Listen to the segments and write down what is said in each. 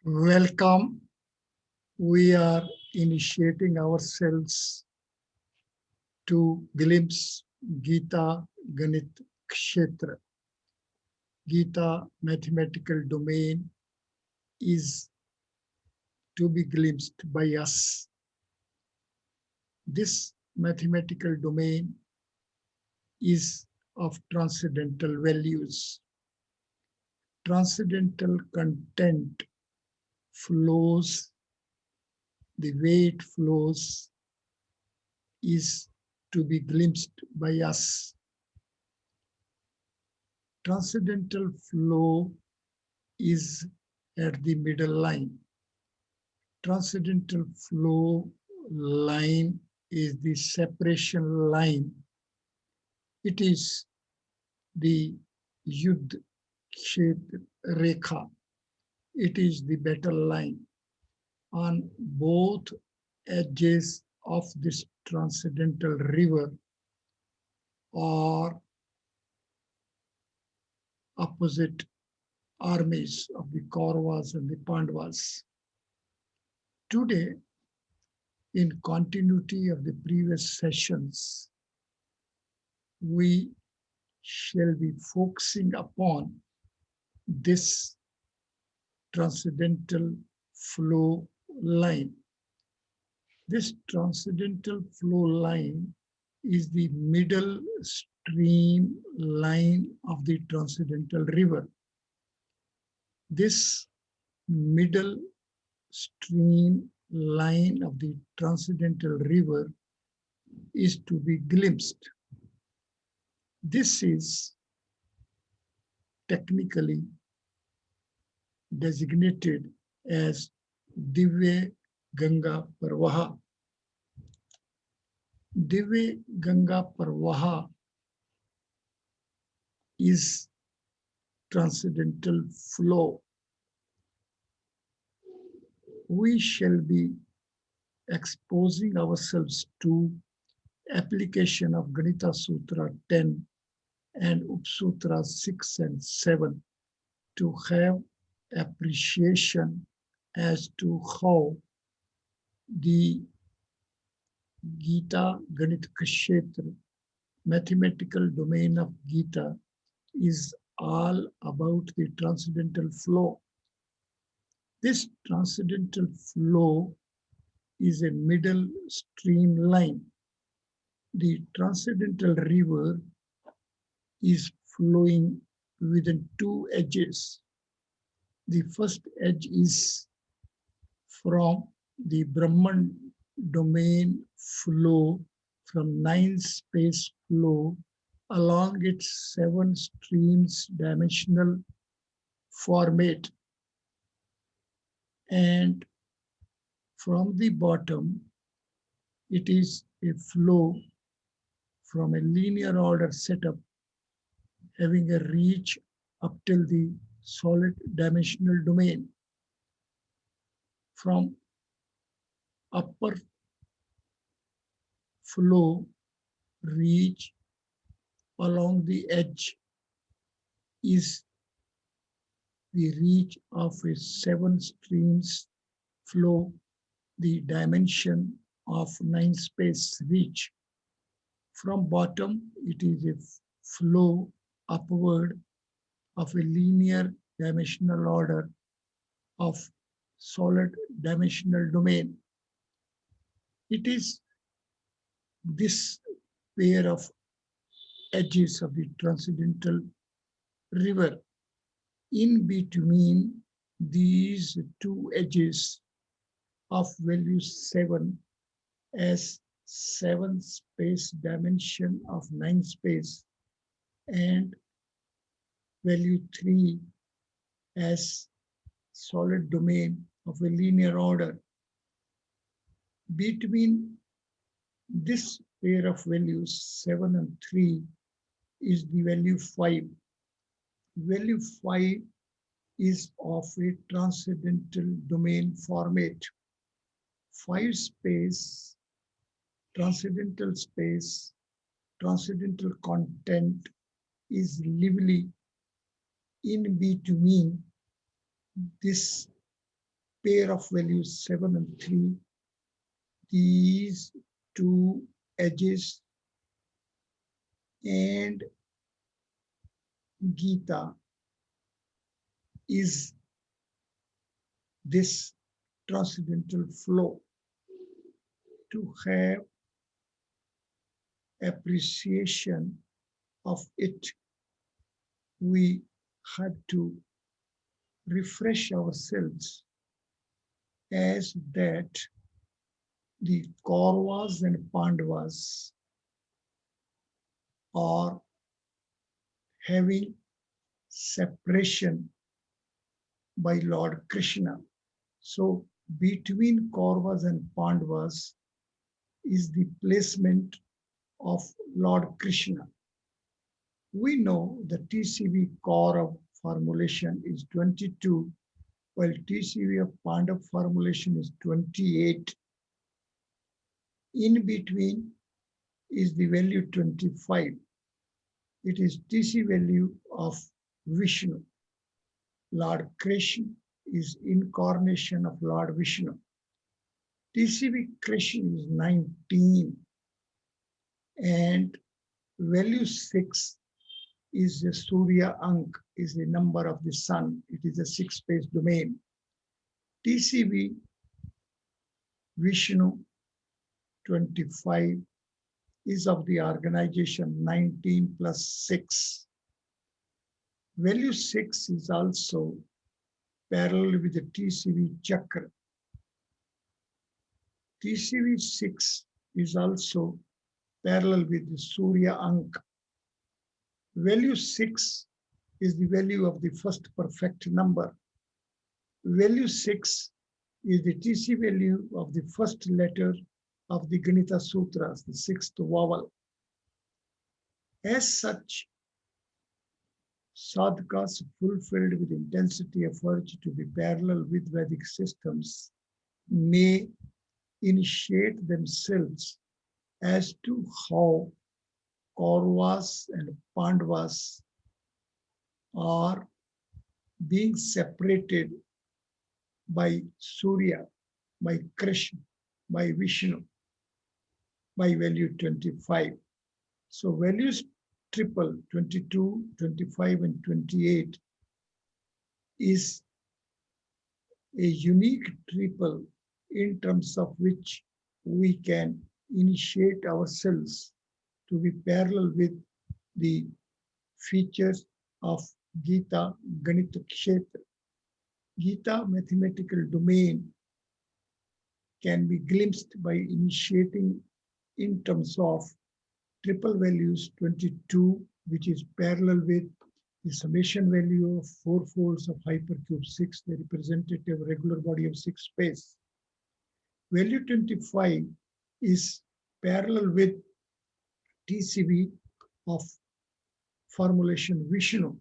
Welcome. We are initiating ourselves to glimpse Gita Ganit Kshetra. Gita mathematical domain is to be glimpsed by us. This mathematical domain is of transcendental values. Transcendental content flows, the way it flows is to be glimpsed by us. Transcendental flow is at the middle line. Transcendental flow line is the separation line. It is the Yudh Kshetra Rekha. It is the battle line. On both edges of this transcendental river are opposite armies of the Kauravas and the Pandavas. Today, in continuity of the previous sessions, we shall be focusing upon this transcendental flow line. This transcendental flow line is the middle stream line of the transcendental river. This middle stream line of the transcendental river is to be glimpsed. This is technically designated as Divya Ganga Parvaha. Divya Ganga Parvaha is transcendental flow. We shall be exposing ourselves to application of Ganita Sutra 10 and Upsutra 6 and 7 to have appreciation as to how the Gita Ganit Kshetra, mathematical domain of Gita, is all about the transcendental flow. This transcendental flow is a middle stream line. The transcendental river is flowing within two edges. The first edge is from the Brahman domain flow, from 9 space flow along its 7 streams dimensional format, and from the bottom it is a flow from a linear order setup having a reach up till the solid dimensional domain. From upper flow reach along the edge is the reach of a 7 streams flow, the dimension of 9 space reach. From bottom, it is a flow upward of a linear dimensional order of solid dimensional domain. It is this pair of edges of the transcendental river. In between these two edges of value 7 as 7 space dimension of 9 space and value 3 as solid domain of a linear order. Between this pair of values 7 and 3 is the value 5. Value 5 is of a transcendental domain format. 5 space, transcendental space, transcendental content is lively in between this pair of values 7 and 3, these two edges and Gita is this transcendental flow. To have appreciation of it, we had to refresh ourselves as that the Kauravas and Pandavas are having separation by Lord Krishna. So between Kauravas and Pandavas is the placement of Lord Krishna. We know the TCV Kaurav formulation is 22, while TCV of Pandav formulation is 28. In between is the value 25. It is TC value of Vishnu. Lord Krishna is incarnation of Lord Vishnu. TCV Krishna is 19 and value 6 is the Surya Ank, is the number of the sun. It is a 6-space domain. TCV Vishnu 25 is of the organization 19 plus 6. Value 6 is also parallel with the TCV Chakra. TCV 6 is also parallel with the Surya Ank. Value 6 is the value of the first perfect number. Value 6 is the TC value of the first letter of the Ganita Sutras, the 6th vowel. As such, sadhakas fulfilled with intensity of urge to be parallel with Vedic systems may initiate themselves as to how Kauravas and Pandavas are being separated by Surya, by Krishna, by Vishnu, by value 25. So values triple, 22, 25, and 28 is a unique triple in terms of which we can initiate ourselves to be parallel with the features of Gita Ganita Kshetra. Gita mathematical domain can be glimpsed by initiating in terms of triple values 22, which is parallel with the summation value of 4 folds of hypercube 6, the representative regular body of 6 space. Value 25 is parallel with TCV of formulation Vishnu,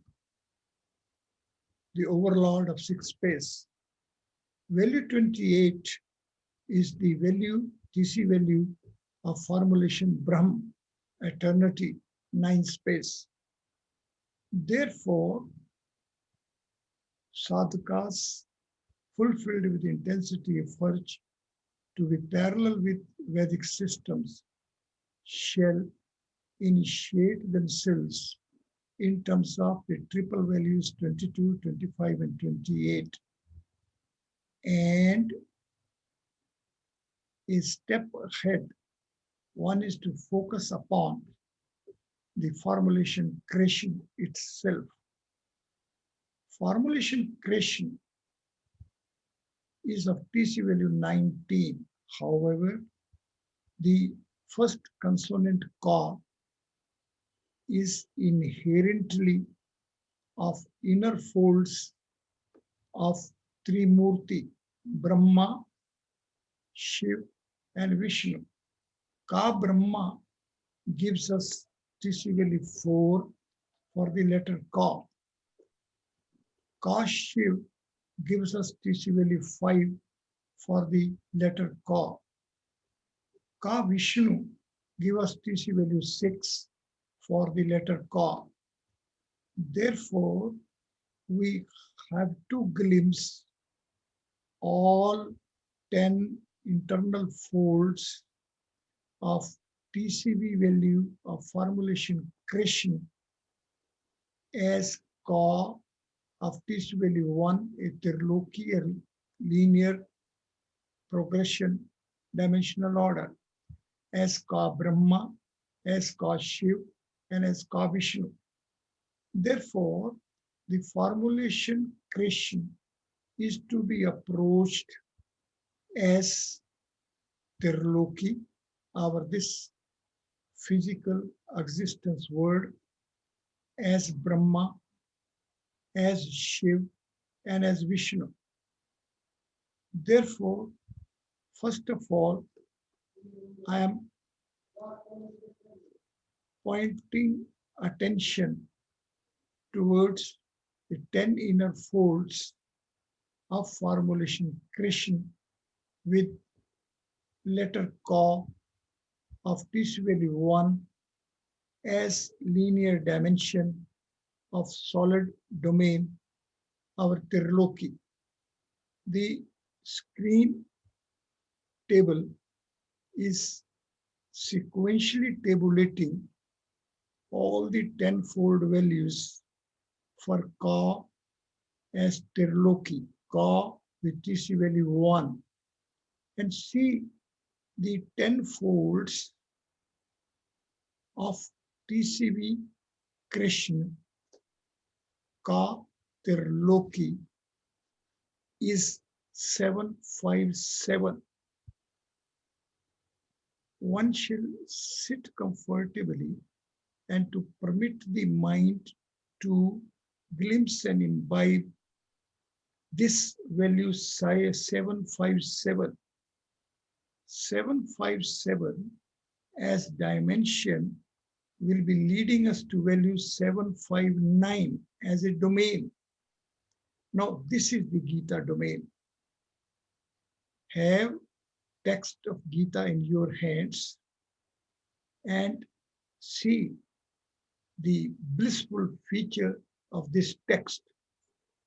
the overlord of 6 space. Value 28 is the value, TC value of formulation Brahm, eternity, 9 space. Therefore, sadhakas fulfilled with intensity of urge to be parallel with Vedic systems shall initiate themselves in terms of the triple values 22, 25, and 28. And a step ahead, one is to focus upon the formulation Krishna itself. Formulation Krishna is of TC value 19. However, the first consonant Ka is inherently of inner folds of Trimurti, Brahma, Shiv, and Vishnu. Ka Brahma gives us TC value 4 for the letter Ka. Ka Shiv gives us TC value 5 for the letter Ka. Ka Vishnu gives us TC value 6 for the letter Ka. Therefore, we have to glimpse all 10 internal folds of TCV value of formulation Krishna as Ka of TCV value 1, a Tirloki linear progression dimensional order, as Ka Brahma, as Ka Shiv, and as Ka Vishnu. Therefore, the formulation Krishna is to be approached as Tirloki, our this physical existence world, as Brahma, as Shiv, and as Vishnu. Therefore, first of all, I am pointing attention towards the 10 inner folds of formulation Krishna with letter Ka of this value 1 as linear dimension of solid domain, our Tirloki. The screen table is sequentially tabulating all the 10-fold values for Ka as Tirloki, Ka with TC value 1, and see the 10 folds of TCV Krishna, Ka Tirloki is 757. One shall sit comfortably and to permit the mind to glimpse and imbibe this value 757. 757 as dimension will be leading us to value 759 as a domain. Now, this is the Gita domain. Have text of Gita in your hands and see the blissful feature of this text.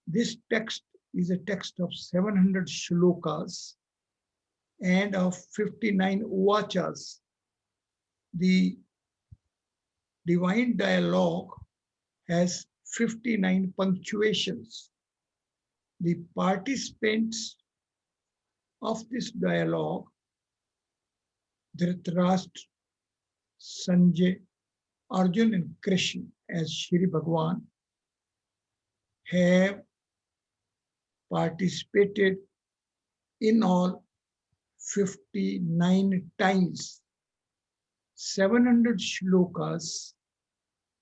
This text is a text of 700 shlokas and of 59 vachas. The divine dialogue has 59 punctuations. The participants of this dialogue, Dhritarashtra, Sanjay, Arjun, and Krishna as Shri Bhagavan, have participated in all 59 times. 700 shlokas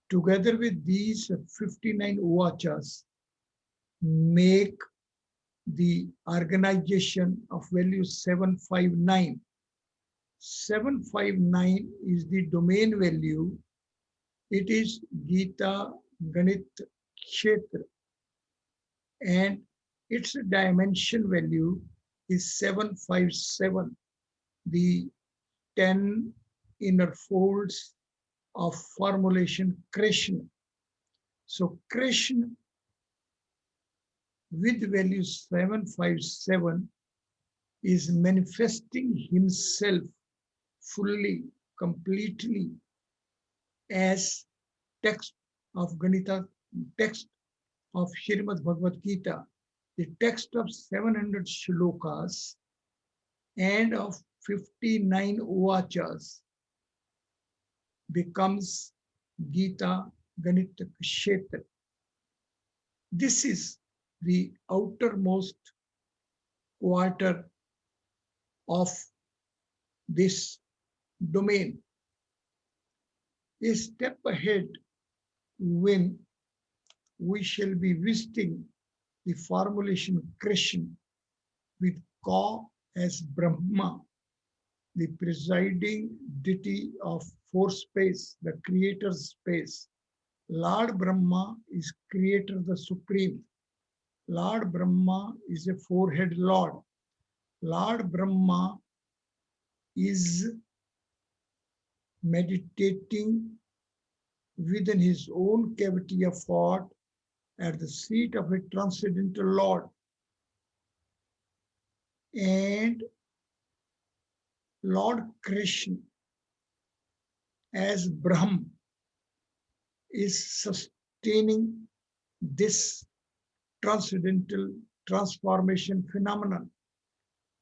together with these 59 vachas make the organization of value 759. 759 is the domain value. It is Gita Ganit Kshetra, and its dimension value is 757, the 10 inner folds of formulation Krishna. So Krishna with value 757 is manifesting himself fully, completely as text of Ganita, text of Srimad Bhagavad Gita, the text of 700 shlokas and of 59 vachas becomes Gita Ganita Kshetra. This is the outermost quarter of this domain. A step ahead when we shall be visiting the formulation Krishna with Ka as Brahma, the presiding deity of force space, the creator space. Lord Brahma is creator, the supreme. Lord Brahma is a four-head Lord. Lord Brahma is meditating within his own cavity of thought at the seat of a transcendental Lord. And Lord Krishna as Brahm is sustaining this transcendental transformation phenomenon.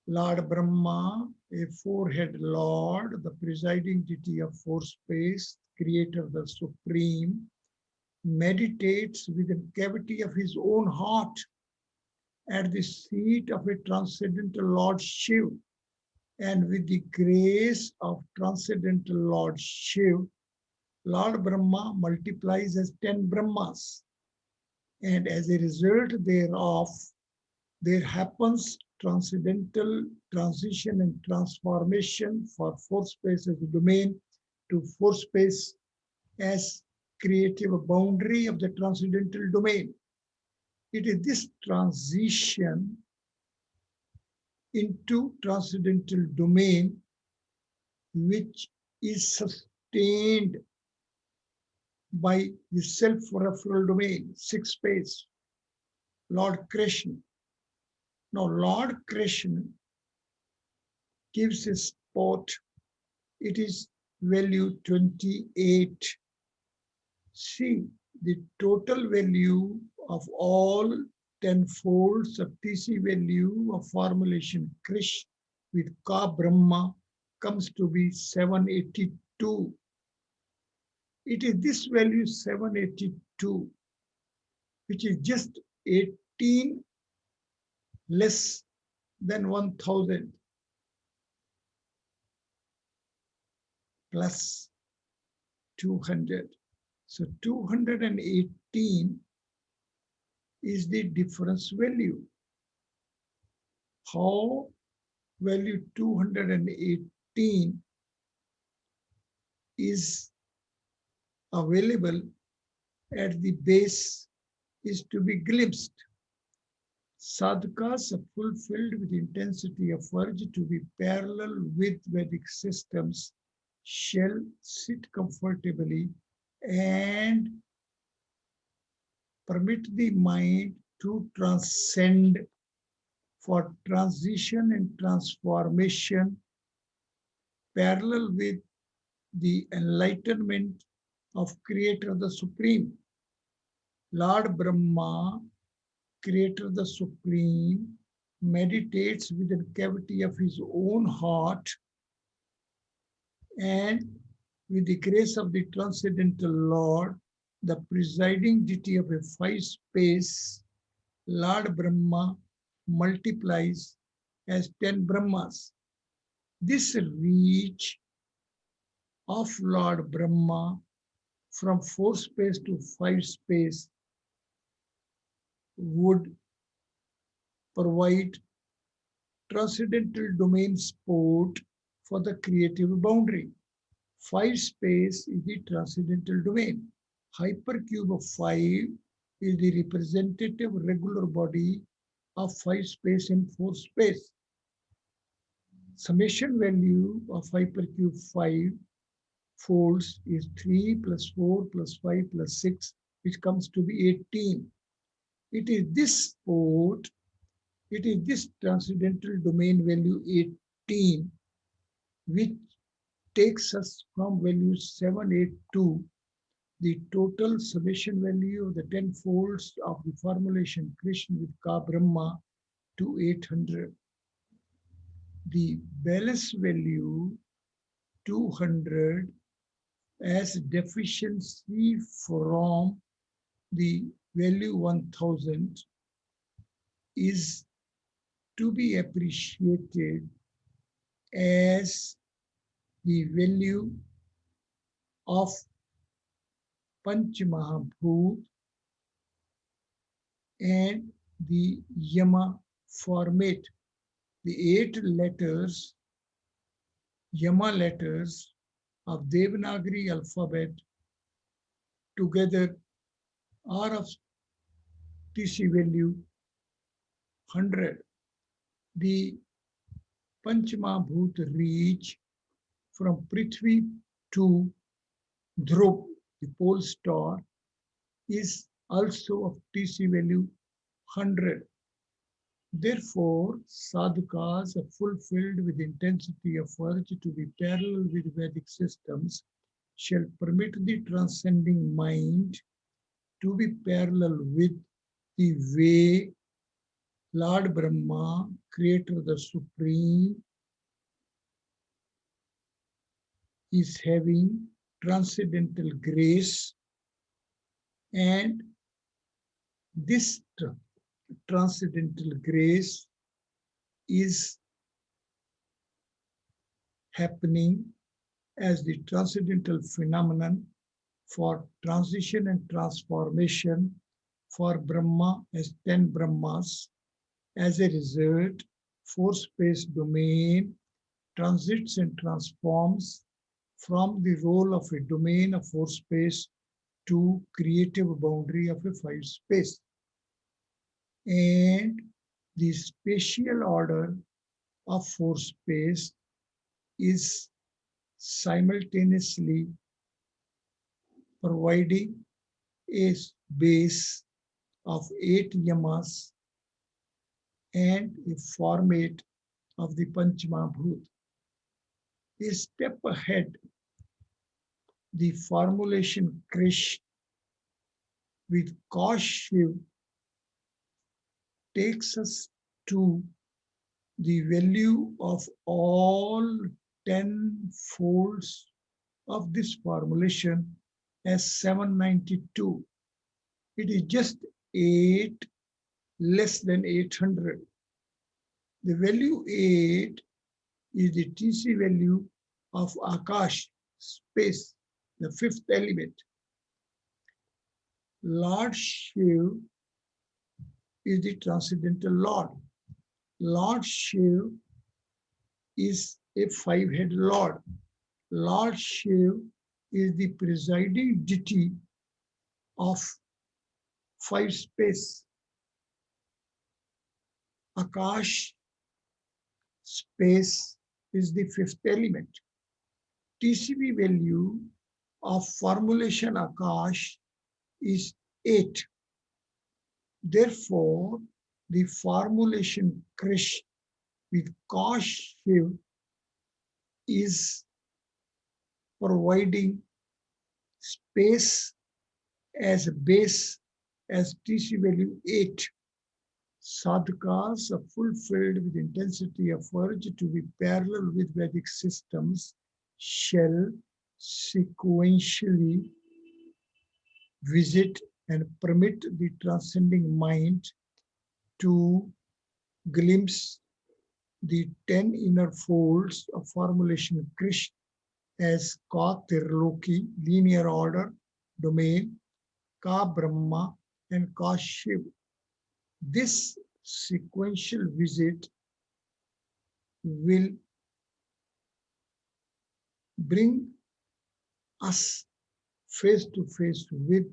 Lord Brahma, a four-head Lord, the presiding deity of four space, creator, the supreme, meditates within cavity of his own heart at the seat of a transcendental Lord Shiv. And with the grace of transcendental Lord Shiv, Lord Brahma multiplies as 10 Brahmas. And as a result thereof, there happens transcendental transition and transformation for fourth space as a domain to fourth space as creative boundary of the transcendental domain. It is this transition into transcendental domain which is sustained by the self-referral domain, sixth space, Lord Krishna. Now, Lord Krishna gives a spot, it is value 28. See, the total value of all 10 folds of TC value of formulation Krish with Ka Brahma comes to be 782. It is this value 782, which is just 18 less than 1000 plus 200. So 218 is the difference value. How value 218 is available at the base is to be glimpsed. Sadhakas are fulfilled with intensity of urge to be parallel with Vedic systems shall sit comfortably and permit the mind to transcend for transition and transformation parallel with the enlightenment of Creator the Supreme. Lord Brahma, Creator the Supreme, meditates within the cavity of his own heart, and with the grace of the transcendental Lord, the presiding deity of a five space, Lord Brahma multiplies as 10 Brahmas. This reach of Lord Brahma from four space to five space would provide transcendental domain support for the creative boundary. Five space is the transcendental domain. Hypercube of 5 is the representative regular body of 5 space in 4 space. Summation value of hypercube 5 folds is 3 plus 4 plus 5 plus 6, which comes to be 18. It is this sport, it is this transcendental domain value 18, which takes us from value 782, the total summation value of the 10 folds of the formulation Krishna with Ka Brahma to 800. The balance value 200 as deficiency from the value 1000 is to be appreciated as the value of Panch Mahabhut and the Yama format. The 8 letters, Yama letters of Devanagari alphabet together are of TC value 100. The Panchmabhut reach from Prithvi to Dhruv, the pole star, is also of TC value 100. Therefore, sadhakas are fulfilled with intensity of urge to be parallel with Vedic systems shall permit the transcending mind to be parallel with the way Lord Brahma, Creator the Supreme, is having transcendental grace, and this transcendental grace is happening as the transcendental phenomenon for transition and transformation for Brahma as 10 Brahmas. As a result, four-space domain transits and transforms from the role of a domain of four space to creative boundary of a five space. And the spatial order of four space is simultaneously providing a base of 8 yamas and a format of the Panchmabhut. A step ahead, the formulation Krish with Kaushik takes us to the value of all 10 folds of this formulation as 792. It is just 8 less than 800. The value 8 is the TC value of Akash, space, the fifth element. Lord Shiv is the transcendental Lord. Lord Shiv is a five-headed Lord. Lord Shiv is the presiding deity of five space. Akash, space, is the fifth element. TCB value of formulation Akash is 8. Therefore, the formulation Krish with Kaush Shiv is providing space as a base as TC value 8. Sadhakas are fulfilled with intensity of urge to be parallel with Vedic systems shall sequentially visit and permit the transcending mind to glimpse the 10 inner folds of formulation Krish as Ka Tirloki, linear order, domain, Ka Brahma, and Ka Shiv. This sequential visit will bring us face to face with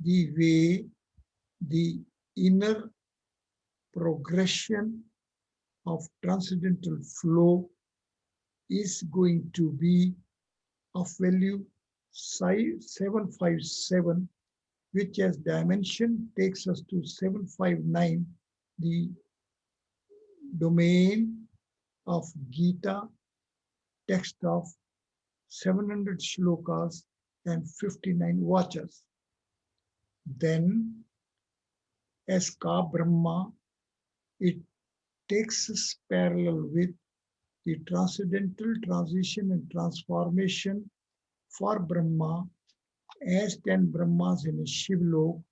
the way the inner progression of transcendental flow is going to be of value 757, which as dimension takes us to 759, the domain of Gita, text of 700 shlokas and 59 vachas. Then, as Ka Brahma, it takes us parallel with the transcendental transition and transformation for Brahma as 10 Brahmas in a Shivlok,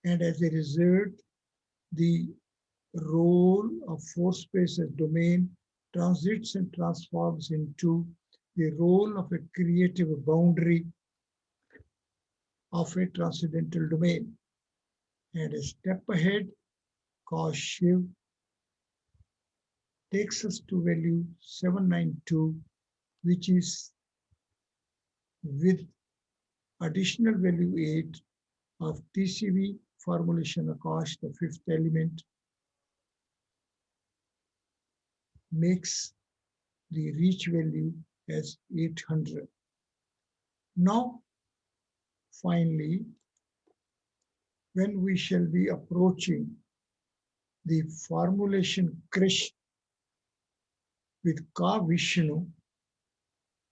and as a result, the role of four space as domain transits and transforms into the role of a creative boundary of a transcendental domain. And a step ahead, Kaush Shiv takes us to value 792, which is with additional value 8 of TCV formulation Akash, the fifth element, makes the reach value as 800. Now, finally, when we shall be approaching the formulation Krish with Ka Vishnu,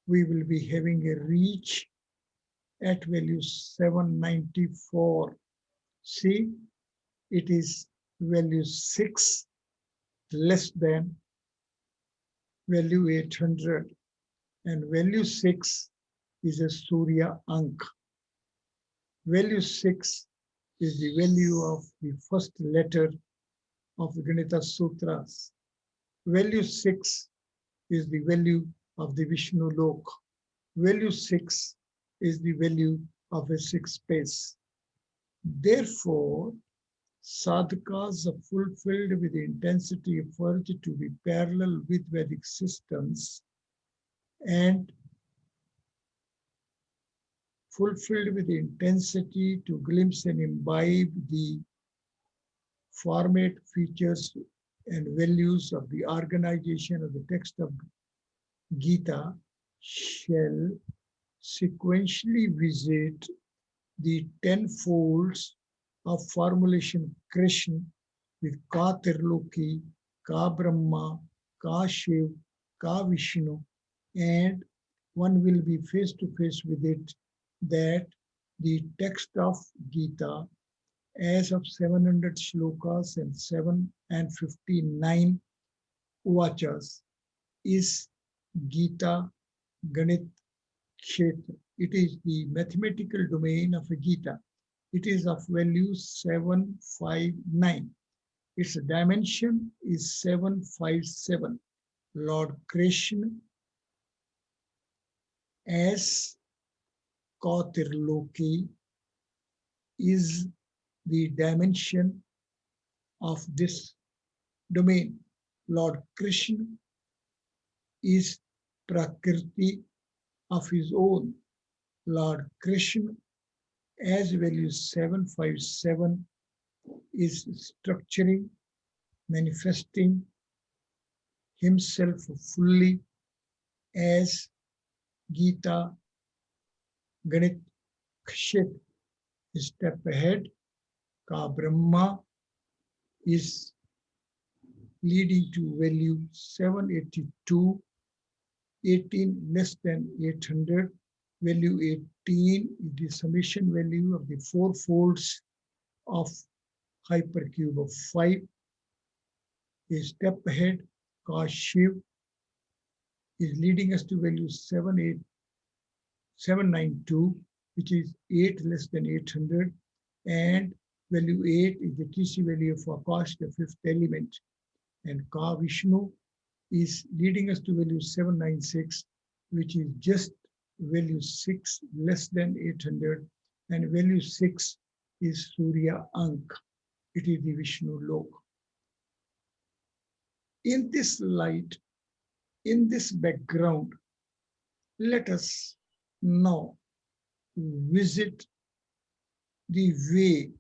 we will be having a reach at value 794. See, it is value 6 less than value 800, and value 6 is a Surya Ank. Value 6 is the value of the first letter of the Ganita Sutras. Value 6 is the value of the Vishnu Lok. Value 6 is the value of a sixth space. Therefore, sadhakas are fulfilled with the intensity of urge to be parallel with Vedic systems and fulfilled with the intensity to glimpse and imbibe the format, features, and values of the organization of the text of Gita shall sequentially visit the 10 folds of formulation Krishna with Ka Tirloki, Ka Brahma, Ka Shiv, Ka Vishnu, and one will be face to face with it that the text of Gita as of 700 shlokas and 759 vachas is Gita Ganit Kshetra. It is the mathematical domain of a Gita. It is of value 759. Its dimension is 757. Lord Krishna as Kautirloki is the dimension of this domain. Lord Krishna is Prakriti of his own. Lord Krishna as value 757 is structuring, manifesting himself fully as Gita Ganit Kshit. Step ahead, Ka Brahma is leading to value 782, 18 less than 800. Value 18 is the summation value of the 4 folds of hypercube of 5. A step ahead, Ka Shiv is leading us to value 792, which is 8 less than 800, and value 8 is the TC value of Akash, the 5th element, and Ka Vishnu is leading us to value 796, which is just value 6 less than 800, and value 6 is Surya Ank. It is the Vishnu Lok. In this light, in this background, let us now visit the way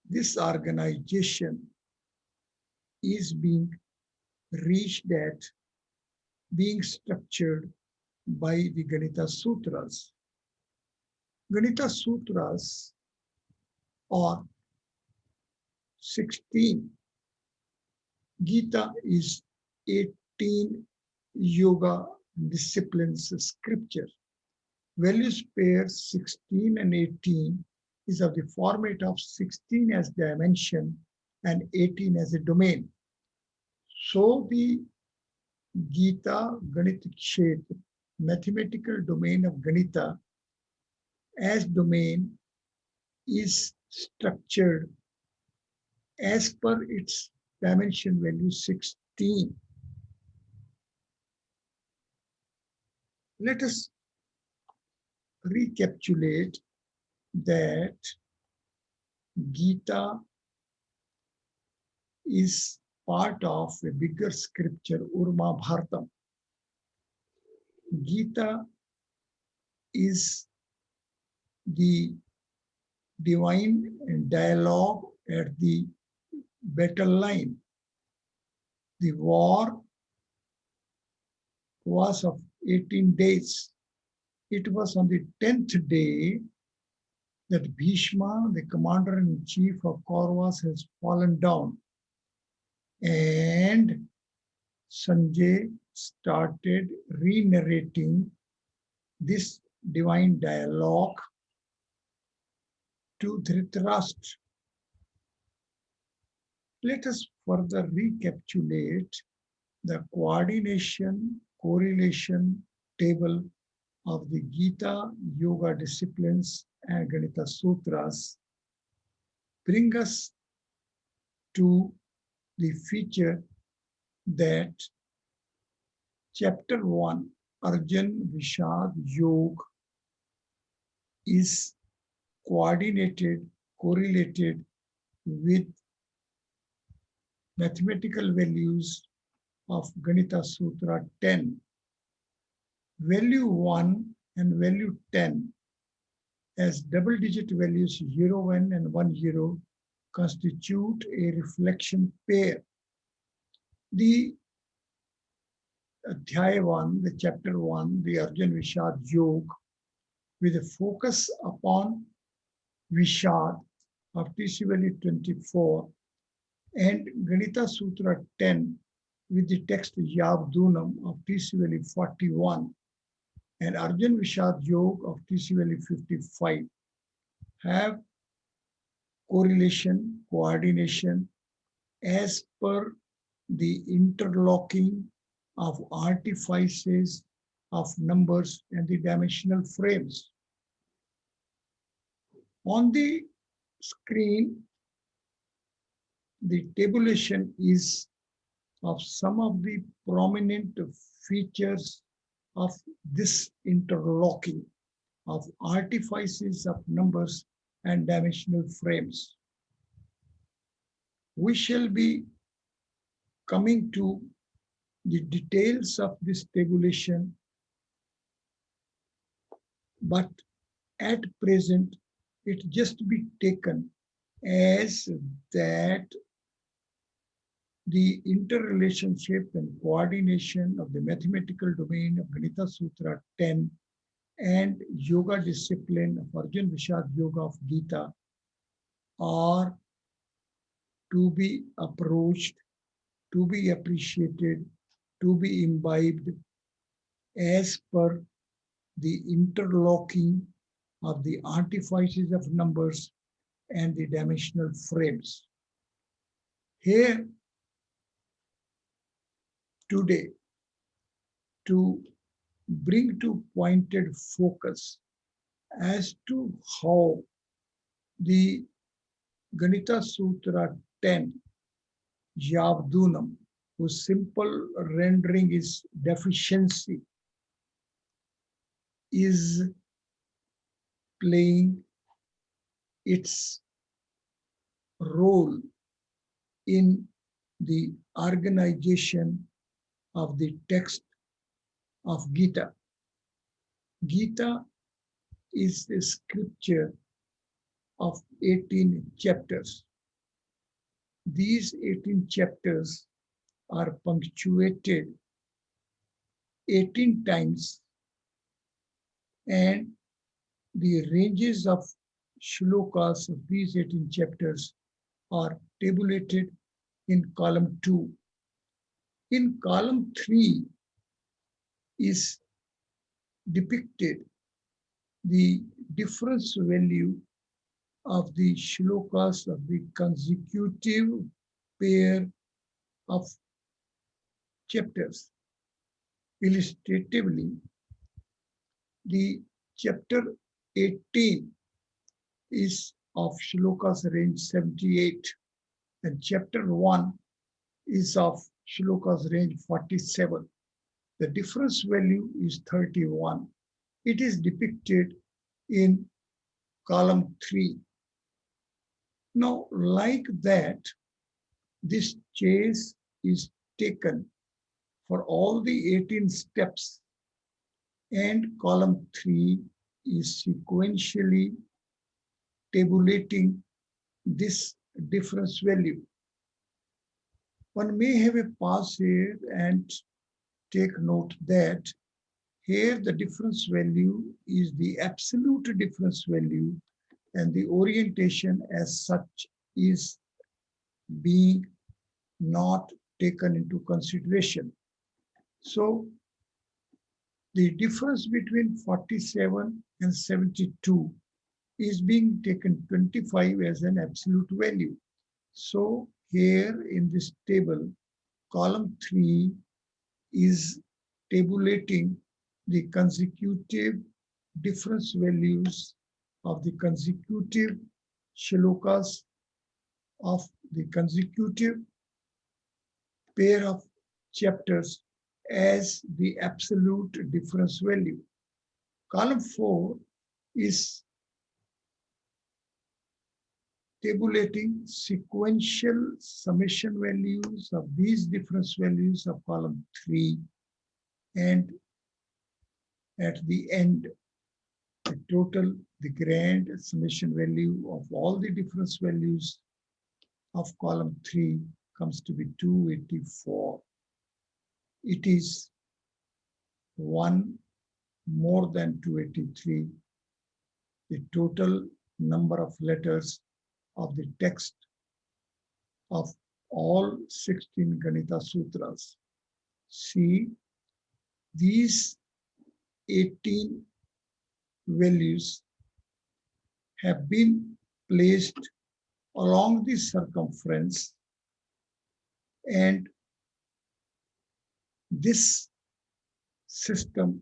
this organization is being reached at, being structured by the Ganita Sutras. Ganita Sutras are 16. Gita is 18 yoga disciplines scripture. Values pair 16 and 18 is of the format of 16 as dimension and 18 as a domain. So the Gita Ganit Kshetra, mathematical domain of Ganita as domain, is structured as per its dimension value 16. Let us recapitulate that Gita is part of a bigger scripture, Urma Bharatam. Gita is the divine dialogue at the battle line. The war was of 18 days. It was on the 10th day that Bhishma, the commander-in-chief of Kauravas, has fallen down. And Sanjay started re-narrating this divine dialogue to Dhritarashtra. Let us further recapitulate the coordination correlation table of the Gita, Yoga disciplines, and Ganita Sutras. Bring us to the feature that Chapter 1, Arjun Vishad Yoga, is coordinated, correlated with mathematical values of Ganita Sutra 10. Value 1 and value 10 as double-digit values 0, 1 and 1, 0 constitute a reflection pair. The Adhyaya 1, the chapter 1, the Arjun Vishad Yoga, with a focus upon Vishad of TC value 24 and Ganita Sutra 10 with the text Yavdunam of TC value 41 and Arjun Vishad Yoga of TC value 55 have correlation, coordination as per the interlocking of artifices of numbers and the dimensional frames. On the screen, the tabulation is of some of the prominent features of this interlocking of artifices of numbers and dimensional frames. We shall be coming to the details of this tabulation, but at present, it just be taken as that the interrelationship and coordination of the mathematical domain of Ganita Sutra 10 and yoga discipline of Arjun Vishad Yoga of Gita are to be approached, to be appreciated, to be imbibed as per the interlocking of the artifices of numbers and the dimensional frames. Here, today, to bring to pointed focus as to how the Ganita Sutra 10, Yavdunam, whose simple rendering is deficiency, is playing its role in the organization of the text of Gita. Gita is a scripture of 18 chapters. These 18 chapters are punctuated 18 times, and the ranges of shlokas of these 18 chapters are tabulated in column 2. In column 3 is depicted the difference value of the shlokas of the consecutive pair of chapters. Illustratively, the chapter 18 is of shlokas range 78 and chapter 1 is of shlokas range 47. The difference value is 31. It is depicted in column 3. Now, like that, this chase is taken for all the 18 steps, and column 3 is sequentially tabulating this difference value. One may have a pause here and take note that here the difference value is the absolute difference value and the orientation as such is being not taken into consideration. So the difference between 47 and 72 is being taken 25 as an absolute value. So here in this table, column 3 is tabulating the consecutive difference values of the consecutive shlokas of the consecutive pair of chapters as the absolute difference value. Column 4 is tabulating sequential summation values of these difference values of column 3, and at the end, the total, the grand summation value of all the difference values of column 3 comes to be 284. It is 1 more than 283. The total number of letters of the text of all 16 Ganita Sutras. See, these 18 values have been placed along the circumference, and this system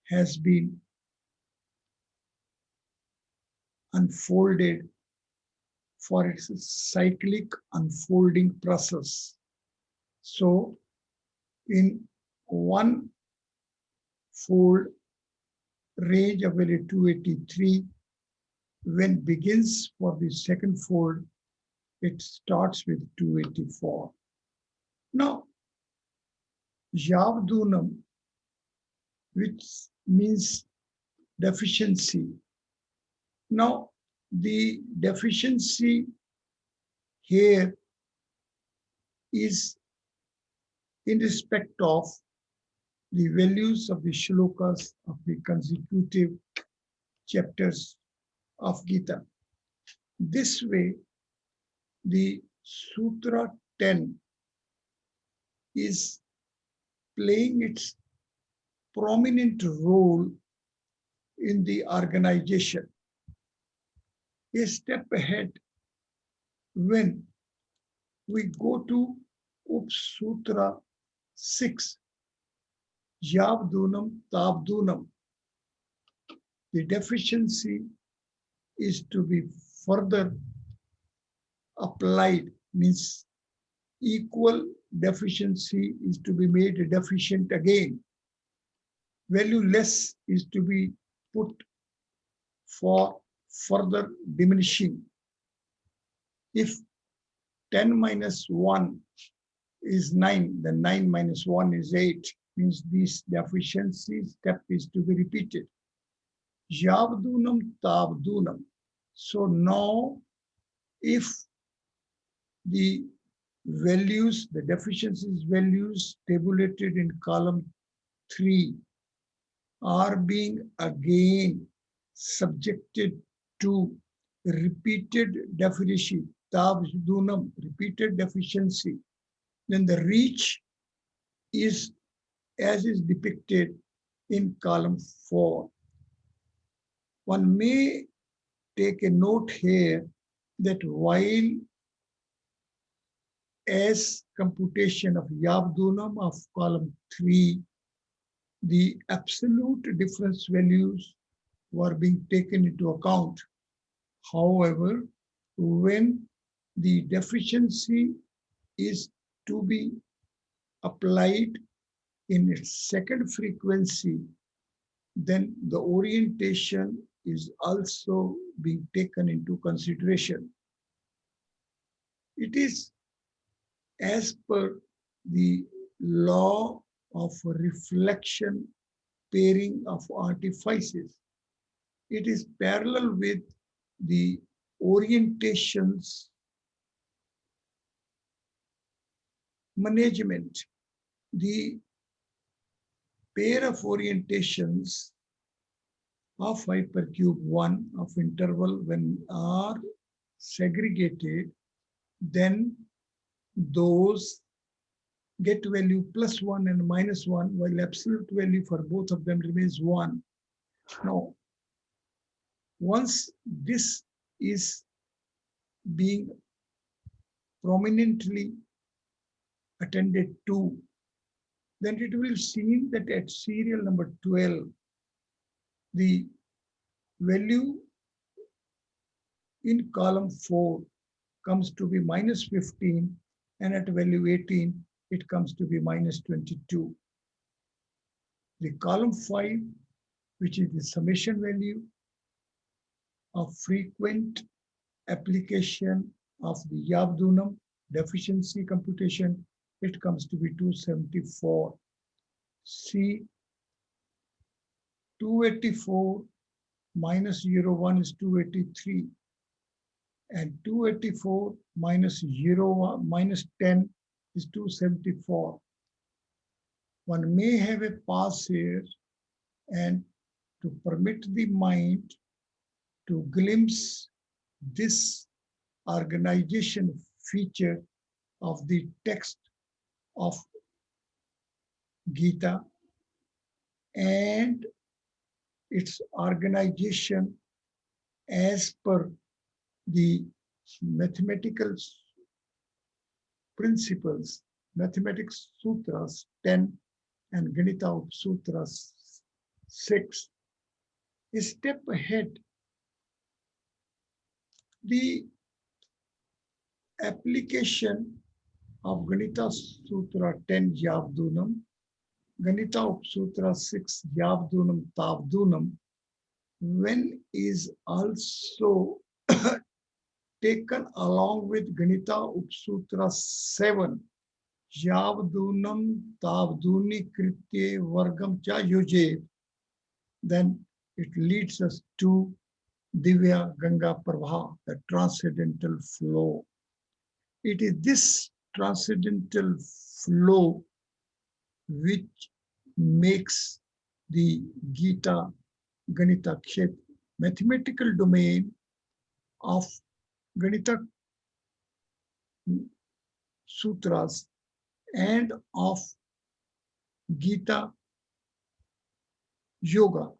has been unfolded for its cyclic unfolding process. So in one fold range of value 283, when begins for the second fold, it starts with 284. Now, Yavdunam, which means deficiency. Now, the deficiency here is in respect of the values of the shlokas of the consecutive chapters of Gita. This way, the Sutra 10 is playing its prominent role in the organization. A step ahead, when we go to Upsutra 6, Yavdunam Tavdunam, the deficiency is to be further applied, means equal deficiency is to be made deficient again. Value less is to be put for further diminishing. If 10 minus 1 is 9, then 9 minus 1 is 8, means this deficiency step is to be repeated. Yavdunam Tavdunam. So now, if the values, the deficiencies values tabulated in column 3 are being again subjected to repeated deficiency, Tavdunam, repeated deficiency, then the reach is as is depicted in column 4. One may take a note here that while as computation of Yavdunam of column 3, the absolute difference values were being taken into account. However, when the deficiency is to be applied in its second frequency, then the orientation is also being taken into consideration. It is as per the law of reflection pairing of artifices. It is parallel with the orientations management. The pair of orientations of hypercube 1 of interval when are segregated, then those get value +1 and -1, while absolute value for both of them remains 1. Now, once this is being prominently attended to, then it will seem that at serial number 12, the value in column 4 comes to be -15, and at value 18, it comes to be -22. The column 5, which is the summation value of frequent application of the Yavdunum deficiency computation, it comes to be 274. See, 284 minus 01 is 283, and 284 minus 01 minus 10 is 274. One may have a pause here, and to permit the mind to glimpse this organization feature of the text of Gita and its organization as per the mathematical principles, mathematics sutras 10 and Ganita Sutras 6, a step ahead. The application of Ganita Sutra 10 Yavdunam, Ganita Sutra 6 Yavdunam Tavdunam, when is also taken along with Ganita Upsutra 7 Yavdunam Tavduni Kritye Vargam Cha Yuje, then it leads us to Divya Ganga Prabha, the transcendental flow. It is this transcendental flow which makes the Gita Ganita Kshetra mathematical domain of Ganita Sutras and of Gita Yoga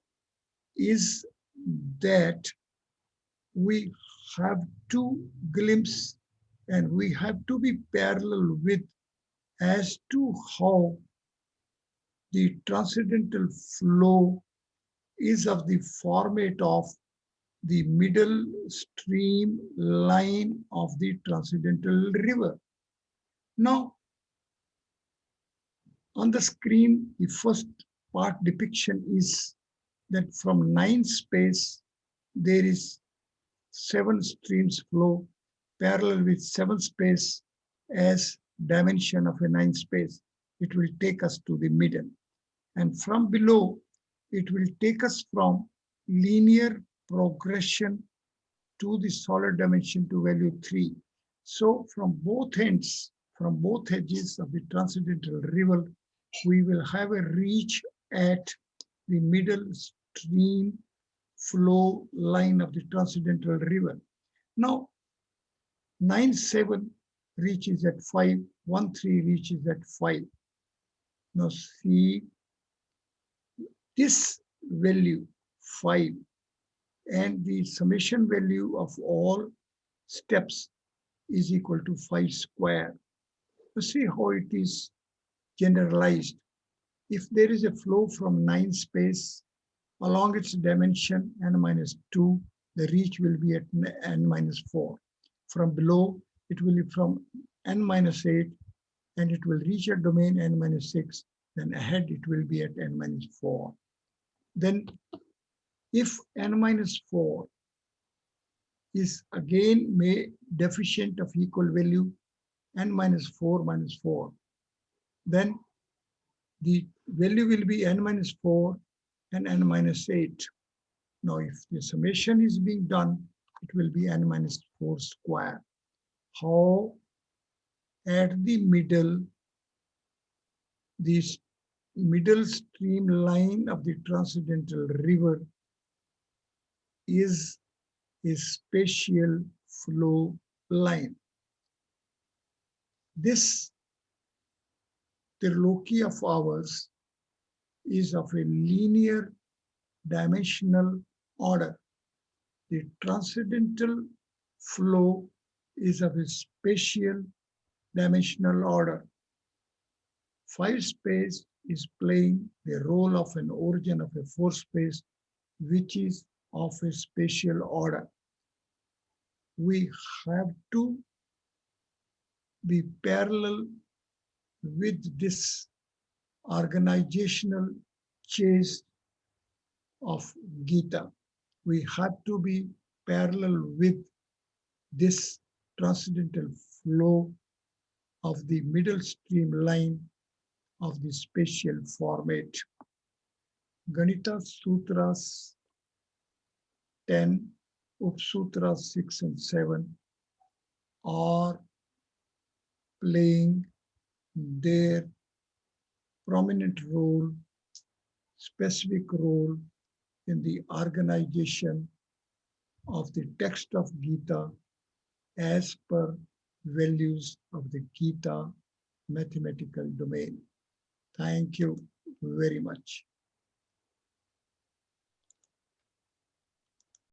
is that we have to glimpse and we have to be parallel with as to how the transcendental flow is of the format of the middle stream line of the transcendental river. Now, on the screen, the first part depiction is that from 9 space, there is 7 streams flow parallel with 7 space as dimension of a 9 space. It will take us to the middle. And from below, it will take us from linear progression to the solid dimension to value 3. So from both ends, from both edges of the transcendental river, we will have a reach at the middle stream flow line of the transcendental river. Now, 9-7 reaches at 5, 1-3 reaches at 5. Now see, this value 5 and the summation value of all steps is equal to 5 square. You see how it is generalized. If there is a flow from 9 space along its dimension n-2, the reach will be at n-4. From below, it will be from n-8, and it will reach a domain n-6. Then ahead, it will be at n-4. Then, if n-4 is again deficient of equal value n-4 minus 4, then the value will be n-4 and n-8. Now, if the summation is being done, it will be n-4 square. How at the middle, this middle stream line of the transcendental river is a spatial flow line. This Triloky of ours is of a linear dimensional order. The transcendental flow is of a spatial dimensional order. Five space is playing the role of an origin of a four space, which is of a spatial order. We have to be parallel with this organizational chase of Gita. We have to be parallel with this transcendental flow of the middle stream line of the spatial format. Ganita Sutras 10, Upsutras 6 and 7 are playing their prominent role, specific role in the organization of the text of Gita as per values of the Gita mathematical domain. Thank you very much.